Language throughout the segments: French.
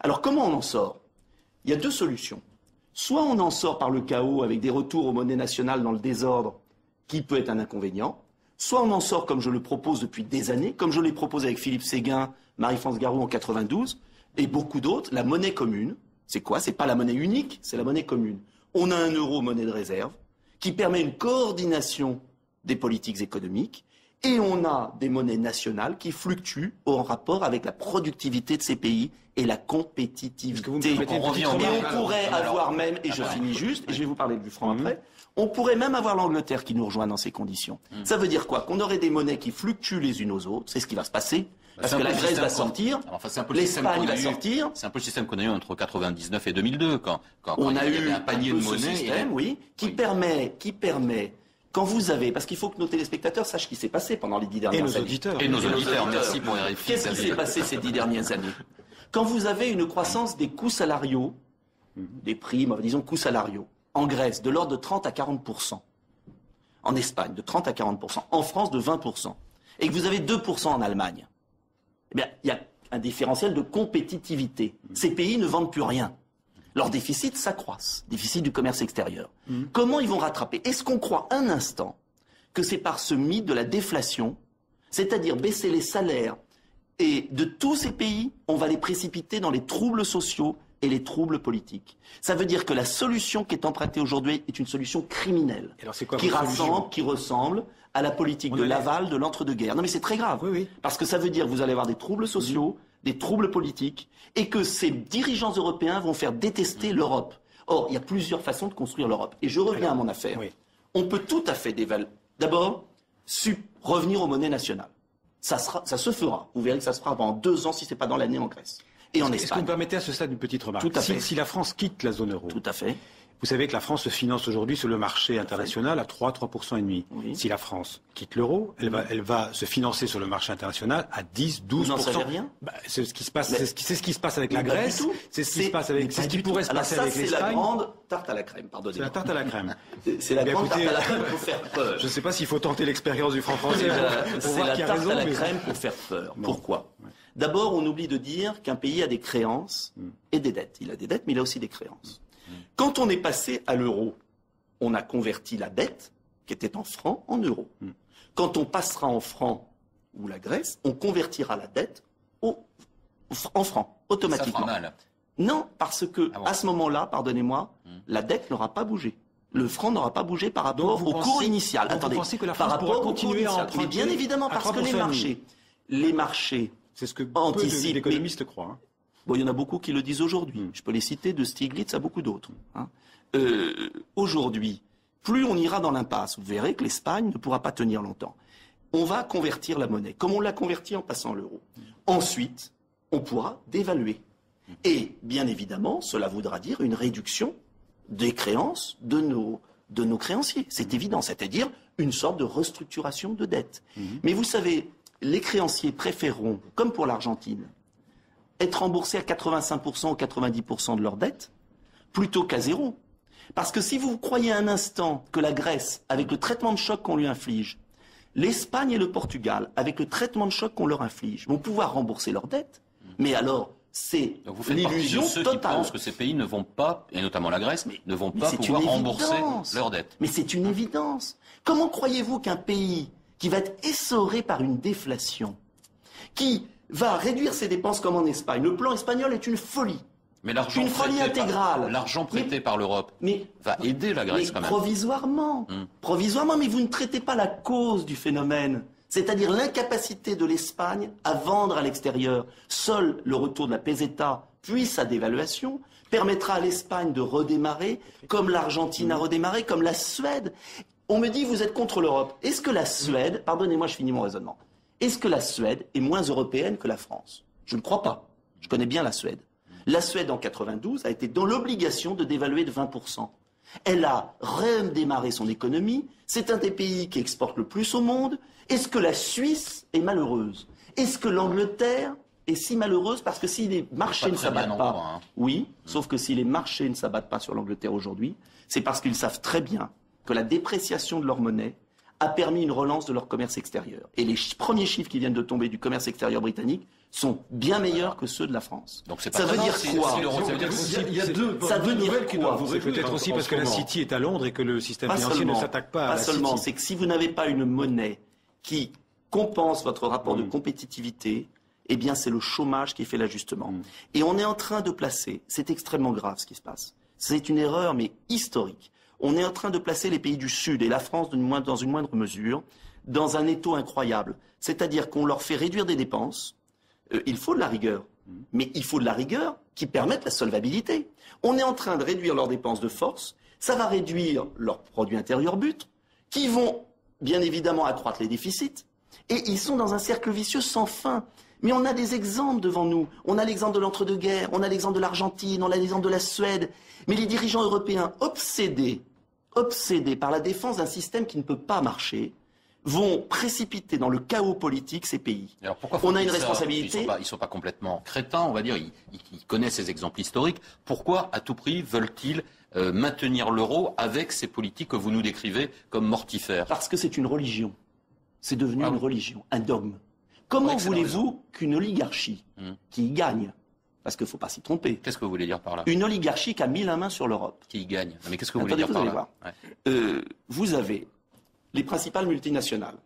Alors comment on en sort? Il y a deux solutions. Soit on en sort par le chaos avec des retours aux monnaies nationales dans le désordre, qui peut être un inconvénient. Soit on en sort comme je le propose depuis des années, comme je l'ai proposé avec Philippe Séguin, Marie-France Garou en 92, et beaucoup d'autres, la monnaie commune. C'est quoi? C'est pas la monnaie unique, c'est la monnaie commune. On a un euro monnaie de réserve qui permet une coordination des politiques économiques et on a des monnaies nationales qui fluctuent en rapport avec la productivité de ces pays et la compétitivité. Et on pourrait avoir même, et je finis juste, et je vais vous parler du franc après, on pourrait même avoir l'Angleterre qui nous rejoint dans ces conditions. Ça veut dire quoi? Qu'on aurait des monnaies qui fluctuent les unes aux autres, c'est ce qui va se passer. Parce que la Grèce va sortir, l'Espagne va sortir. C'est un peu le système qu'on a eu entre 1999 et 2002, quand on a eu un panier de monnaie. Système, oui, qui permet, quand vous avez, parce qu'il faut que nos téléspectateurs sachent ce qui s'est passé pendant les 10 dernières années. Et nos auditeurs, merci pour RFI. Qu'est-ce qui s'est passé ces 10 dernières années? Quand vous avez une croissance des coûts salariaux, des primes, disons coûts salariaux, en Grèce, de l'ordre de 30 à 40%. En Espagne, de 30 à 40%. En France, de 20%. Et que vous avez 2% en Allemagne. Eh bien, il y a un différentiel de compétitivité. Ces pays ne vendent plus rien. Leur déficit s'accroissent, déficit du commerce extérieur. Comment ils vont rattraper? Est-ce qu'on croit un instant que c'est par ce mythe de la déflation, c'est-à-dire baisser les salaires, et de tous ces pays, on va les précipiter dans les troubles sociaux et les troubles politiques? Ça veut dire que la solution qui est empruntée aujourd'hui est une solution criminelle, qui ressemble à la politique de Laval de l'entre-deux-guerres. Non mais c'est très grave, parce que ça veut dire que vous allez avoir des troubles sociaux, des troubles politiques, et que ces dirigeants européens vont faire détester l'Europe. Or, il y a plusieurs façons de construire l'Europe. Et je reviens à mon affaire. On peut tout à fait d'abord revenir aux monnaies nationales. Ça se fera. Vous verrez que ça se fera pendant 2 ans si ce n'est pas dans l'année en Grèce. Et en Espagne. Est-ce que vous me permettez à ce stade une petite remarque? Tout à fait. Si la France quitte la zone euro. Tout à fait. Vous savez que la France se finance aujourd'hui sur le marché international à 3,5%. Si la France quitte l'euro, elle va se financer sur le marché international à 10-12%. Vous n'en savez rien? C'est ce qui se passe. C'est ce qui se passe avec la Grèce. C'est ce qui se passe avec. C'est ce qui pourrait se passer avec l'Espagne. C'est la grande tarte à la crème. Pardonnez-moi. C'est la tarte à la crème. C'est la grande tarte à la crème pour faire peur. Je ne sais pas s'il faut tenter l'expérience du franc français. C'est la tarte à la crème pour faire peur. Pourquoi? D'abord, on oublie de dire qu'un pays a des créances et des dettes. Il a des dettes, mais il a aussi des créances. Quand on est passé à l'euro, on a converti la dette, qui était en francs, en euros. Quand on passera en francs, ou la Grèce, on convertira la dette en francs, automatiquement. Ça fera mal. Non, parce que à ce moment-là, pardonnez-moi, la dette n'aura pas bougé. Le franc n'aura pas bougé par rapport au cours initial. Attendez, vous pensez que la par France pourra rapport continuer à emprunter? Mais bien évidemment, parce que les marchés c'est ce que anticipent. Les économistes croient. Bon, il y en a beaucoup qui le disent aujourd'hui. Je peux les citer de Stiglitz à beaucoup d'autres. Aujourd'hui, plus on ira dans l'impasse, vous verrez que l'Espagne ne pourra pas tenir longtemps. On va convertir la monnaie, comme on l'a converti en passant l'euro. Ensuite, on pourra dévaluer. Et, bien évidemment, cela voudra dire une réduction des créances de nos créanciers. C'est évident, c'est-à-dire une sorte de restructuration de dette. Mais vous savez, les créanciers préféreront, comme pour l'Argentine, être remboursés à 85% ou 90% de leur dette, plutôt qu'à zéro. Parce que si vous croyez un instant que la Grèce, avec le traitement de choc qu'on lui inflige, l'Espagne et le Portugal, avec le traitement de choc qu'on leur inflige, vont pouvoir rembourser leur dette, mais alors c'est l'illusion totale. Ceux qui pensent que ces pays ne vont pas, et notamment la Grèce, ne vont pas pouvoir rembourser leur dette. Mais c'est une évidence. Comment croyez-vous qu'un pays qui va être essoré par une déflation, qui va réduire ses dépenses comme en Espagne. Le plan espagnol est une folie. Mais l'argent une folie intégrale. L'argent prêté par l'Europe va aider la Grèce quand même. Provisoirement. Provisoirement, mais vous ne traitez pas la cause du phénomène. C'est-à-dire l'incapacité de l'Espagne à vendre à l'extérieur. Seul le retour de la peseta, puis sa dévaluation, permettra à l'Espagne de redémarrer, comme l'Argentine a redémarré, comme la Suède. On me dit, vous êtes contre l'Europe. Est-ce que la Suède, pardonnez-moi, je finis mon raisonnement, est-ce que la Suède est moins européenne que la France? Je ne crois pas. Je connais bien la Suède. La Suède, en 92, a été dans l'obligation de dévaluer de 20%. Elle a redémarré son économie. C'est un des pays qui exporte le plus au monde. Est-ce que la Suisse est malheureuse? Est-ce que l'Angleterre est si malheureuse parce que si les marchés ne s'abattent pas... Oui, sauf que si les marchés ne s'abattent pas sur l'Angleterre aujourd'hui, c'est parce qu'ils savent très bien que la dépréciation de leur monnaie a permis une relance de leur commerce extérieur. Et les premiers chiffres qui viennent de tomber du commerce extérieur britannique sont bien meilleurs que ceux de la France. Donc c'est pas ça veut dire quoi? Ça veut dire quoi? C'est peut-être aussi parce que la City est à Londres et que le système financier ne s'attaque pas à la City. Pas seulement, c'est que si vous n'avez pas une monnaie qui compense votre rapport de compétitivité, eh bien c'est le chômage qui fait l'ajustement. Et on est en train de placer, c'est extrêmement grave ce qui se passe, c'est une erreur mais historique. On est en train de placer les pays du Sud et la France dans une moindre mesure dans un étau incroyable. C'est-à-dire qu'on leur fait réduire des dépenses. Il faut de la rigueur. Mais il faut de la rigueur qui permette la solvabilité. On est en train de réduire leurs dépenses de force. Ça va réduire leur produit intérieur brut, qui vont bien évidemment accroître les déficits. Et ils sont dans un cercle vicieux sans fin. Mais on a des exemples devant nous. On a l'exemple de l'entre-deux-guerres, on a l'exemple de l'Argentine, on a l'exemple de la Suède. Mais les dirigeants européens obsédés par la défense d'un système qui ne peut pas marcher, vont précipiter dans le chaos politique ces pays. Alors pourquoi on a une responsabilité. Ils ne sont pas complètement crétins, on va dire. Ils connaissent ces exemples historiques. Pourquoi, à tout prix, veulent-ils maintenir l'euro avec ces politiques que vous nous décrivez comme mortifères? Parce que c'est une religion. C'est devenu une religion, un dogme. Comment voulez-vous qu'une oligarchie qui y gagne, parce qu'il ne faut pas s'y tromper. Qu'est-ce que vous voulez dire par là? Une oligarchie qui a mis la main sur l'Europe. Qui y gagne. Non, mais qu'est-ce que vous voulez dire par là? Vous avez les principales multinationales,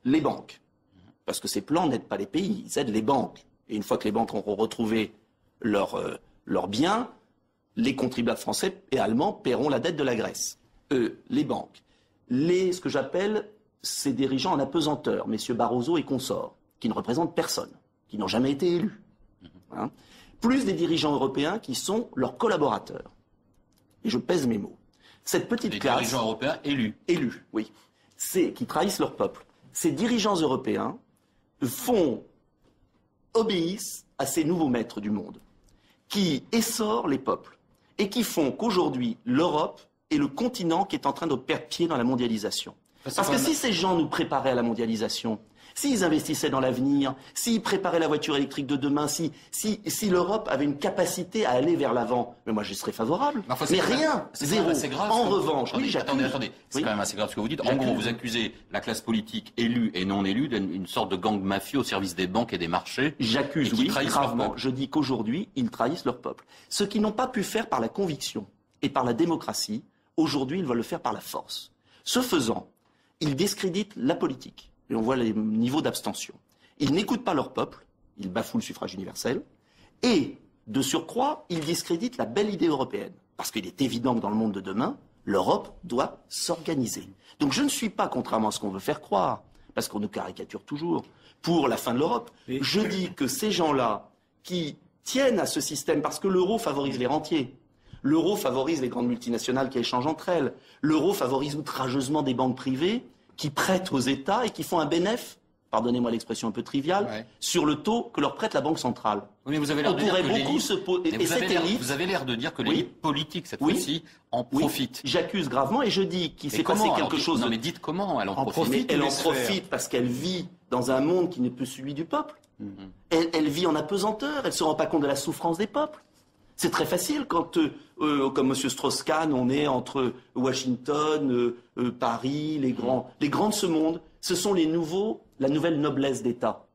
les banques, parce que ces plans n'aident pas les pays, ils aident les banques. Et une fois que les banques auront retrouvé leurs biens, les contribuables français et allemands paieront la dette de la Grèce. Les banques. Ce que j'appelle ces dirigeants en apesanteur, messieurs Barroso et consorts, qui ne représentent personne, qui n'ont jamais été élus. Hein, plus des dirigeants européens qui sont leurs collaborateurs. Et je pèse mes mots. Cette petite classe... Des dirigeants européens élus. Élus, oui. Qui trahissent leur peuple. Ces dirigeants européens obéissent à ces nouveaux maîtres du monde, qui essorent les peuples, et qui font qu'aujourd'hui, l'Europe est le continent qui est en train de perdre pied dans la mondialisation. Parce que si ces gens nous préparaient à la mondialisation, s'ils investissaient dans l'avenir, s'ils préparaient la voiture électrique de demain, si l'Europe avait une capacité à aller vers l'avant, mais moi j'y serais favorable. Mais rien, zéro. En revanche, attendez, c'est quand même assez grave ce que vous dites. En gros, vous accusez la classe politique élue et non élue d'une sorte de gang mafieux au service des banques et des marchés. J'accuse, oui, gravement. Je dis qu'aujourd'hui, ils trahissent leur peuple. Ce qu'ils n'ont pas pu faire par la conviction et par la démocratie, aujourd'hui, ils veulent le faire par la force. Ce faisant, ils discréditent la politique. Et on voit les niveaux d'abstention. Ils n'écoutent pas leur peuple, ils bafouent le suffrage universel, et, de surcroît, ils discréditent la belle idée européenne. Parce qu'il est évident que dans le monde de demain, l'Europe doit s'organiser. Donc je ne suis pas, contrairement à ce qu'on veut faire croire, parce qu'on nous caricature toujours, pour la fin de l'Europe. Je dis que ces gens-là, qui tiennent à ce système, parce que l'euro favorise les rentiers, l'euro favorise les grandes multinationales qui échangent entre elles, l'euro favorise outrageusement des banques privées, qui prêtent aux États et qui font un bénéfice, pardonnez-moi l'expression un peu triviale, sur le taux que leur prête la Banque centrale. Oui, mais vous avez l'air de dire que vous avez l'air de dire que l'élite politique, cette fois-ci, en profite. J'accuse gravement et je dis qu'il s'est passé quelque chose... Non, mais dites comment elle en profite. Elle en profite parce qu'elle vit dans un monde qui n'est plus celui du peuple. Elle vit en apesanteur, elle ne se rend pas compte de la souffrance des peuples. C'est très facile quand, comme M. Strauss-Kahn, on est entre Washington, Paris, les grands de ce monde. Ce sont la nouvelle noblesse d'État.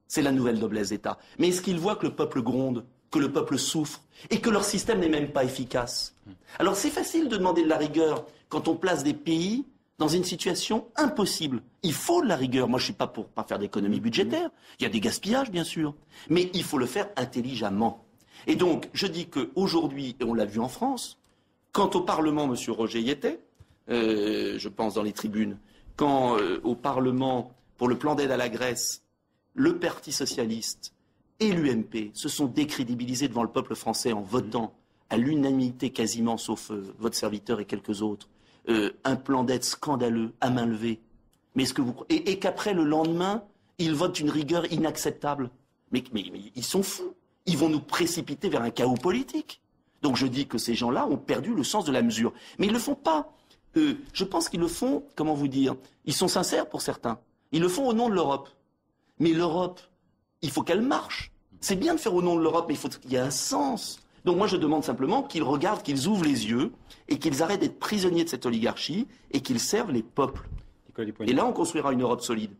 C'est la nouvelle noblesse d'État. Mais est-ce qu'ils voient que le peuple gronde, que le peuple souffre, et que leur système n'est même pas efficace? Alors c'est facile de demander de la rigueur quand on place des pays dans une situation impossible. Il faut de la rigueur. Moi, je ne suis pas pour pas faire d'économie budgétaire. Il y a des gaspillages, bien sûr. Mais il faut le faire intelligemment. Et donc, je dis qu'aujourd'hui, et on l'a vu en France, quand au Parlement, M. Roger y était, je pense dans les tribunes, quand au Parlement, pour le plan d'aide à la Grèce, le Parti socialiste et l'UMP se sont décrédibilisés devant le peuple français en votant à l'unanimité quasiment, sauf votre serviteur et quelques autres, un plan d'aide scandaleux à main levée. Mais et qu'après, le lendemain, ils votent une rigueur inacceptable. Mais ils sont fous. Ils vont nous précipiter vers un chaos politique. Donc je dis que ces gens-là ont perdu le sens de la mesure. Mais ils ne le font pas. Je pense qu'ils le font, comment vous dire, ils sont sincères pour certains. Ils le font au nom de l'Europe. Mais l'Europe, il faut qu'elle marche. C'est bien de faire au nom de l'Europe, mais il faut qu'il y ait un sens Donc moi je demande simplement qu'ils regardent, qu'ils ouvrent les yeux et qu'ils arrêtent d'être prisonniers de cette oligarchie et qu'ils servent les peuples. Et là on construira une Europe solide.